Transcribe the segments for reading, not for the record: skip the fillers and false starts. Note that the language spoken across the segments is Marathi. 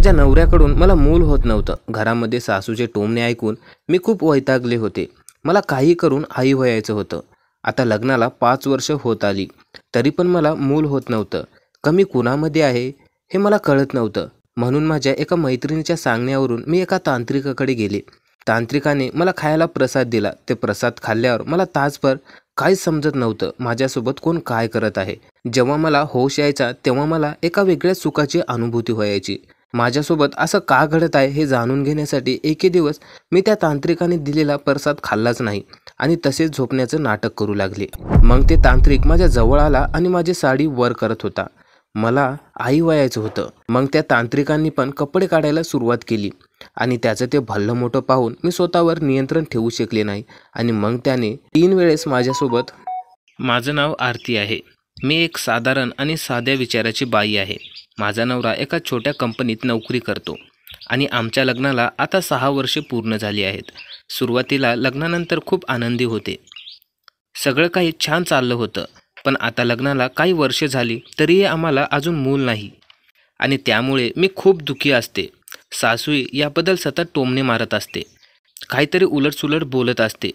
माझ्या नवऱ्याकडून मला मूल होत नव्हतं. घरामध्ये सासूचे टोमणे ऐकून मी खूप वैतागले होते. मला काही करून आई व्हायचं होतं. आता लग्नाला 5 वर्ष होत आली, तरी पण मला मूल होत नव्हतं. कमी कुणामध्ये आहे हे मला कळत नव्हतं. म्हणून माझ्या एका मैत्रिणीच्या सांगण्यावरून मी एका तांत्रिकाकडे गेले. तांत्रिकाने मला खायला प्रसाद दिला. ते प्रसाद खाल्ल्यावर मला तासभर काहीच समजत नव्हतं. माझ्यासोबत कोण काय करत आहे. जेव्हा मला होश यायचा तेव्हा मला एका वेगळ्या सुखाची अनुभूती व्हायची. माझ्यासोबत असं का घडत आहे हे जाणून घेण्यासाठी एके दिवस मी त्या तांत्रिकाने दिलेला प्रसाद खाल्लाच नाही आणि तसेच झोपण्याचं नाटक करू लागले. मग ते तांत्रिक माझ्या जवळ आला आणि माझी साडी वर करत होता. मला आई व्हायचं होतं. मग त्या तांत्रिकांनी पण कपडे काढायला सुरुवात केली आणि त्याचं ते भल्लं मोठं पाहून मी स्वतःवर नियंत्रण ठेवू शकले नाही आणि मग त्याने 3 वेळेस माझ्यासोबत. माझं नाव आरती आहे. मी एक साधारण आणि साध्या विचाराची बाई आहे. माझा नवरा एका छोट्या कंपनीत नोकरी करतो आणि आमच्या लग्नाला आता 6 वर्षे पूर्ण झाली आहेत. सुरुवातीला लग्नानंतर खूप आनंदी होते. सगळं काही छान चाललं होतं. पण आता लग्नाला काही वर्षे झाली तरीही आम्हाला अजून मूल नाही आणि त्यामुळे मी खूप दुःखी असते. सासूई याबद्दल सतत टोमणे मारत असते, काहीतरी उलटसुलट बोलत असते.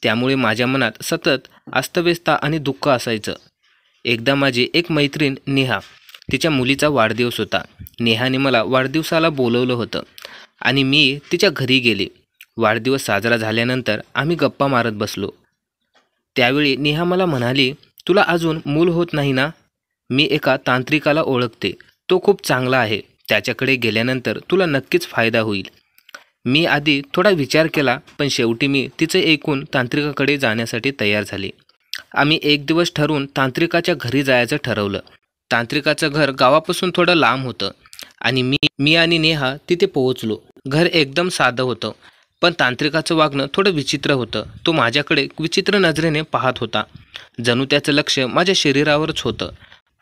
त्यामुळे माझ्या मनात सतत अस्तव्यस्त आणि दुःख असायचं. एकदा माझी एक मैत्रीण नेहा, तिच्या मुलीचा वाढदिवस होता. नेहाने मला वाढदिवसाला बोलवलं होतं आणि मी तिच्या घरी गेले. वाढदिवस साजरा झाल्यानंतर आम्ही गप्पा मारत बसलो. त्यावेळी नेहा मला म्हणाली, तुला अजून मूल होत नाही ना? मी एका तांत्रिकाला ओळखते. तो खूप चांगला आहे. त्याच्याकडे गेल्यानंतर तुला नक्कीच फायदा होईल. मी आधी थोडा विचार केला, पण शेवटी मी तिचे ऐकून तांत्रिकाकडे जाण्यासाठी तयार झाले. आम्ही एक दिवस ठरवून तांत्रिकाच्या घरी जायचं ठरवलं. तांत्रिकाचं घर गावापासून थोडं लांब होतं आणि मी आणि नेहा तिथे पोहोचलो. घर एकदम साधं होतं, पण तांत्रिकाचं वागणं थोडं विचित्र होतं. तो माझ्याकडे विचित्र नजरेने पाहत होता, जणू त्याचं लक्ष माझ्या शरीरावरच होतं.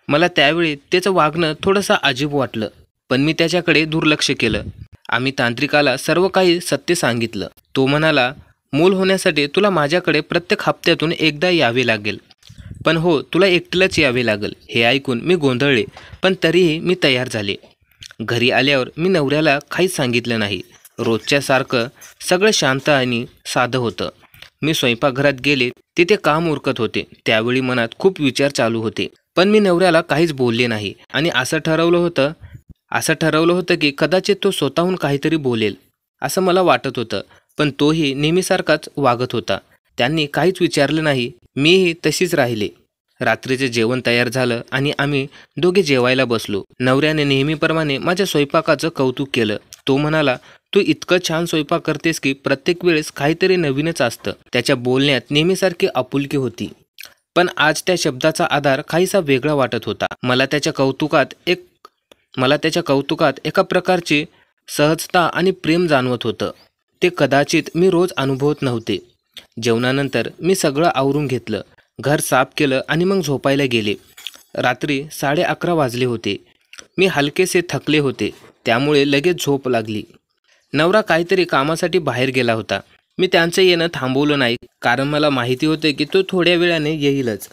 मला त्यावेळी त्याचं वागणं थोडंसं अजीब वाटलं, पण मी त्याच्याकडे दुर्लक्ष केलं. आम्ही तांत्रिकाला सर्व काही सत्य सांगितलं. तो म्हणाला, मूल होण्यासाठी तुला माझ्याकडे प्रत्येक हप्त्यातून एकदा यावे लागेल. पण हो, तुला एकटीलाच यावे लागेल. हे ऐकून मी गोंधळले, पण तरीही मी तयार झाले. घरी आल्यावर मी नवऱ्याला काहीच सांगितलं नाही. रोजच्यासारखं सगळं शांत आणि साधं होतं. मी स्वयंपाकघरात गेले, तिथे काम उरकत होते. त्यावेळी मनात खूप विचार चालू होते, पण मी नवऱ्याला काहीच बोलले नाही आणि असं ठरवलं होतं की कदाचित तो स्वतःहून काहीतरी बोलेल असं मला वाटत होतं. पण तोही नेहमीसारखाच वागत होता. त्यांनी काहीच विचारलं नाही. मीही तशीच राहिले. रात्रीचे जेवण तयार झालं आणि आम्ही दोघे जेवायला बसलो. नवऱ्याने नेहमीप्रमाणे माझ्या स्वयंपाकाचं कौतुक केलं. तो म्हणाला, तू इतकं छान स्वयंपाक करतेस की प्रत्येक वेळेस काहीतरी नवीनच असतं. त्याच्या बोलण्यात नेहमीसारखी आपुलकी होती, पण आज त्या शब्दाचा आधार काहीसा वेगळा वाटत होता. मला त्याच्या कौतुकात एका प्रकारची सहजता आणि प्रेम जाणवत होतं. ते कदाचित मी रोज अनुभवत नव्हते. जेवणानंतर मी सगळं आवरून घेतलं, घर साफ केलं आणि मग झोपायला गेले. रात्री 11:30 वाजले होते. मी हलकेसे थकले होते, त्यामुळे लगेच झोप लागली. नवरा काहीतरी कामासाठी बाहेर गेला होता. मी त्यांचं येणं थांबवलं नाही, कारण मला माहिती होते की तो थोड्या वेळाने येईलच.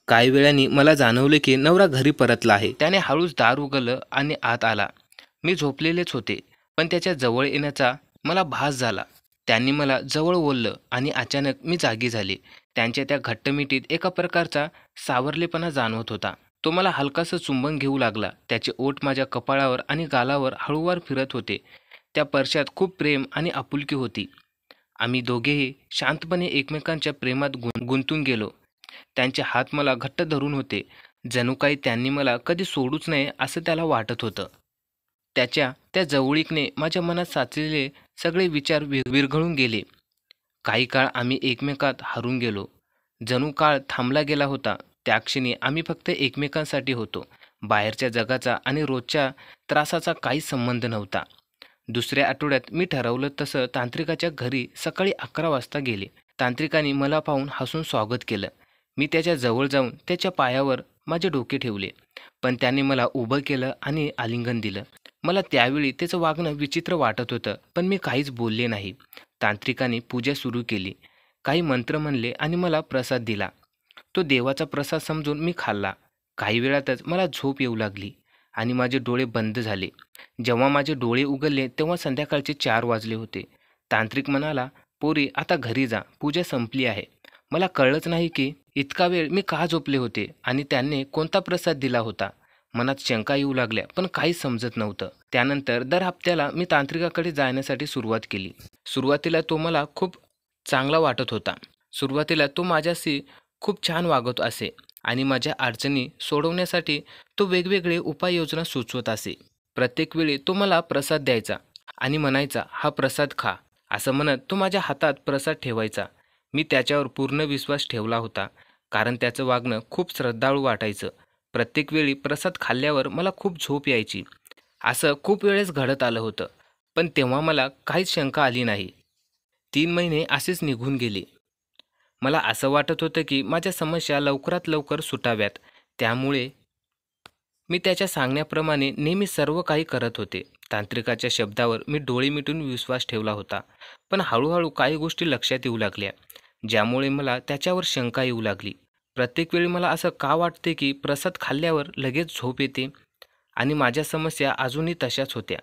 काही वेळाने मला जाणवलं की नवरा घरी परतला आहे. त्याने हळूच दार उघडलं आणि आत आला. मी झोपलेलेच होते, पण त्याच्या जवळ येण्याचा मला भास झाला. त्यांनी मला जवळ ओढलं आणि अचानक मी जागी झाले. त्यांच्या त्या घट्ट मिठीत एका प्रकारचा सावरलेपणा जाणवत होता. तो मला हलकासं चुंबन घेऊ लागला. त्याचे ओठ माझ्या कपाळावर आणि गालावर हळूवार फिरत होते. त्या स्पर्शात खूप प्रेम आणि आपुलकी होती. आम्ही दोघेही शांतपणे एकमेकांच्या प्रेमात गुंतून गेलो. त्यांचे हात मला घट्ट धरून होते, जणू काही त्यांनी मला कधी सोडूच नये असं त्याला वाटत होतं. त्याच्या त्या जवळीकने माझ्या मनात साचलेले सगळे विचार विरघळून गेले. काही काळ आम्ही एकमेकात हरून गेलो. जणू काळ थांबला गेला होता. त्या क्षणी आम्ही फक्त एकमेकांसाठी होतो. बाहेरच्या जगाचा आणि रोजच्या त्रासाचा काहीच संबंध नव्हता. दुसऱ्या आठवड्यात मी ठरवलं तसं तांत्रिकाच्या घरी सकाळी 11 वाजता गेले. तांत्रिकाने मला पाहून हसून स्वागत केलं. मी त्याच्या जवळ जाऊन त्याच्या पायावर माझे डोके ठेवले, पण त्याने मला उभं केलं आणि आलिंगन दिलं. मला त्यावेळी त्याचं वागणं विचित्र वाटत होतं, पण मी काहीच बोलले नाही. तांत्रिकाने पूजा सुरू केली, काही मंत्र म्हणले आणि मला प्रसाद दिला. तो देवाचा प्रसाद समजून मी खाल्ला. काही वेळातच मला झोप येऊ लागली आणि माझे डोळे बंद झाले. जेव्हा माझे डोळे उघडले तेव्हा संध्याकाळचे 4 वाजले होते. तांत्रिक म्हणाला, "पोरी आता घरी जा, पूजा संपली आहे." मला कळलंच नाही की इतका वेळ मी का झोपले होते आणि त्यांनी कोणता प्रसाद दिला होता. मनात शंका येऊ लागल्या पण काहीच समजत नव्हतं. त्यानंतर दर हप्त्याला मी तांत्रिकाकडे जाण्यासाठी सुरुवात केली. सुरुवातीला तो मला खूप चांगला वाटत होता. सुरुवातीला तो माझ्याशी खूप छान वागत असे आणि माझ्या अडचणी सोडवण्यासाठी तो वेगवेगळे उपाययोजना सुचवत असे. प्रत्येक वेळी तो मला प्रसाद द्यायचा आणि म्हणायचा, "हा प्रसाद खा." असं म्हणत तो माझ्या हातात प्रसाद ठेवायचा. मी त्याच्यावर पूर्ण विश्वास ठेवला होता कारण त्याचं वागणं खूप श्रद्धाळू वाटायचं. प्रत्येक वेळी प्रसाद खाल्ल्यावर मला खूप झोप यायची. असं खूप वेळेस घडत आलं होतं, पण तेव्हा मला काहीच शंका आली नाही. 3 महिने असेच निघून गेले. मला असं वाटत होतं की माझ्या समस्या लवकरात लवकर सुटाव्यात. त्यामुळे मी त्याच्या सांगण्याप्रमाणे नेहमी सर्व काही करत होते. तांत्रिकाच्या शब्दावर मी डोळे मिटून विश्वास ठेवला होता. पण हळूहळू काही गोष्टी लक्षात येऊ लागल्या, ज्यामुळे मला त्याच्यावर शंका येऊ लागली. प्रत्येक वेळी मला असं का वाटते की प्रसाद खाल्ल्यावर लगेच झोप येते आणि माझ्या समस्या अजूनही तशाच होत्या.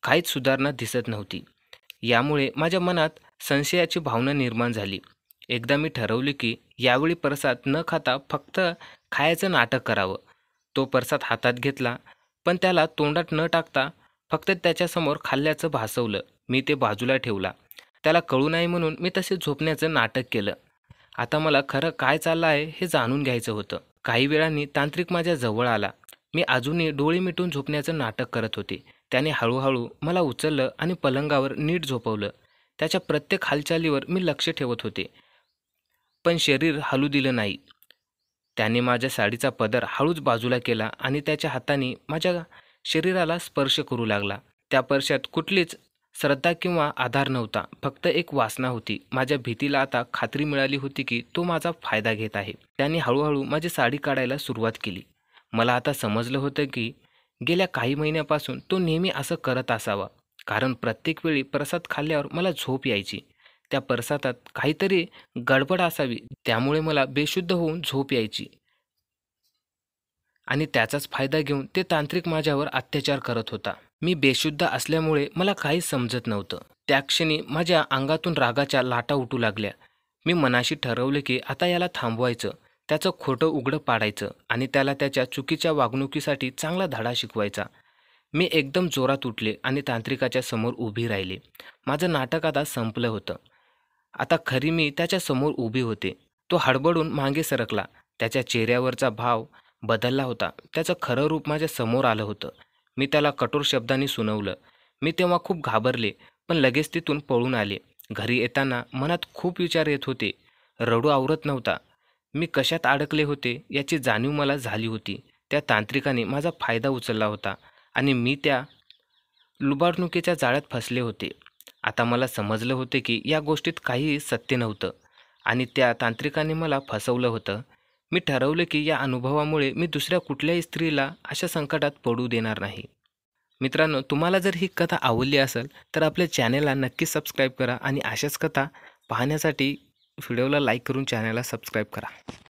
काहीच सुधारणा दिसत नव्हती. यामुळे माझ्या मनात संशयाची भावना निर्माण झाली. एकदा मी ठरवले की यावेळी प्रसाद न खाता फक्त खायचं नाटक करावं. तो प्रसाद हातात घेतला, पण त्याला तोंडात न टाकता फक्त त्याच्यासमोर खाल्ल्याचं भासवलं. मी ते बाजूला ठेवला. त्याला कळू नये म्हणून मी तसे झोपण्याचं नाटक केलं. आता मला खरं काय चाललं आहे हे जाणून घ्यायचं होतं. काही वेळांनी तांत्रिक माझ्या जवळ आला. मी अजूनही डोळे मिटून झोपण्याचं नाटक करत होते. त्याने हळूहळू मला उचललं आणि पलंगावर नीट झोपवलं. त्याच्या प्रत्येक हालचालीवर मी लक्ष ठेवत होते, पण शरीर हलू दिलं नाही. त्याने माझ्या साडीचा पदर हळूच बाजूला केला आणि त्याच्या हाताने माझ्या शरीराला स्पर्श करू लागला. त्या स्पर्शात कुठलीच श्रद्धा किंवा आधार नव्हता, फक्त एक वासना होती. माझ्या भीतीला आता खात्री मिळाली होती की तो माझा फायदा घेत आहे. त्याने हळूहळू माझी साडी काढायला सुरुवात केली. मला आता समजलं होतं की गेल्या काही महिन्यापासून तो नेहमी असं करत असावा, कारण प्रत्येक वेळी प्रसाद खाल्ल्यावर मला झोप यायची. त्या प्रसादात काहीतरी गडबड असावी, त्यामुळे मला बेशुद्ध होऊन झोप यायची आणि त्याचाच फायदा घेऊन ते तांत्रिक माझ्यावर अत्याचार करत होता. मी बेशुद्ध असल्यामुळे मला काहीच समजत नव्हतं. त्या क्षणी माझ्या अंगातून रागाच्या लाटा उठू लागल्या. मी मनाशी ठरवले की आता याला थांबवायचं, त्याचं खोटं उघडं पाडायचं आणि त्याला त्याच्या चुकीच्या वागणुकीसाठी चांगला धडा शिकवायचा. मी एकदम जोरात उठले आणि तांत्रिकाच्या समोर उभी राहिले. माझं नाटक आता संपलं होतं. आता खरी मी त्याच्या समोर उभी होते. तो हडबडून मागे सरकला. त्याच्या चेहऱ्यावरचा भाव बदलला होता. त्याचं खरं रूप माझ्या समोर आलं होतं. मी त्याला कठोर शब्दांनी सुनावलं. मी तेव्हा खूप घाबरले, पण लगेच तिथून पळून आले. घरी येताना मनात खूप विचार येत होते. रडू आवरत नव्हता. मी कशात अडकले होते याची जाणीव मला झाली होती. त्या तांत्रिकाने माझा फायदा उचलला होता आणि मी त्या लुबाडणुकीच्या जाळ्यात फसले होते. आता मला समजलं होते की या गोष्टीत काहीही सत्य नव्हतं आणि त्या तांत्रिकाने मला फसवलं होतं. मी ठरवलं की या अनुभवामुळे मी दुसऱ्या कुठल्याही स्त्रीला अशा संकटात पडू देणार नाही. मित्रांनो, तुम्हाला जर ही कथा आवडली असेल तर आपल्या चॅनेलला नक्की सबस्क्राईब करा आणि अशाच कथा पाहण्यासाठी व्हिडिओला लाईक करून चॅनेलला सबस्क्राईब करा.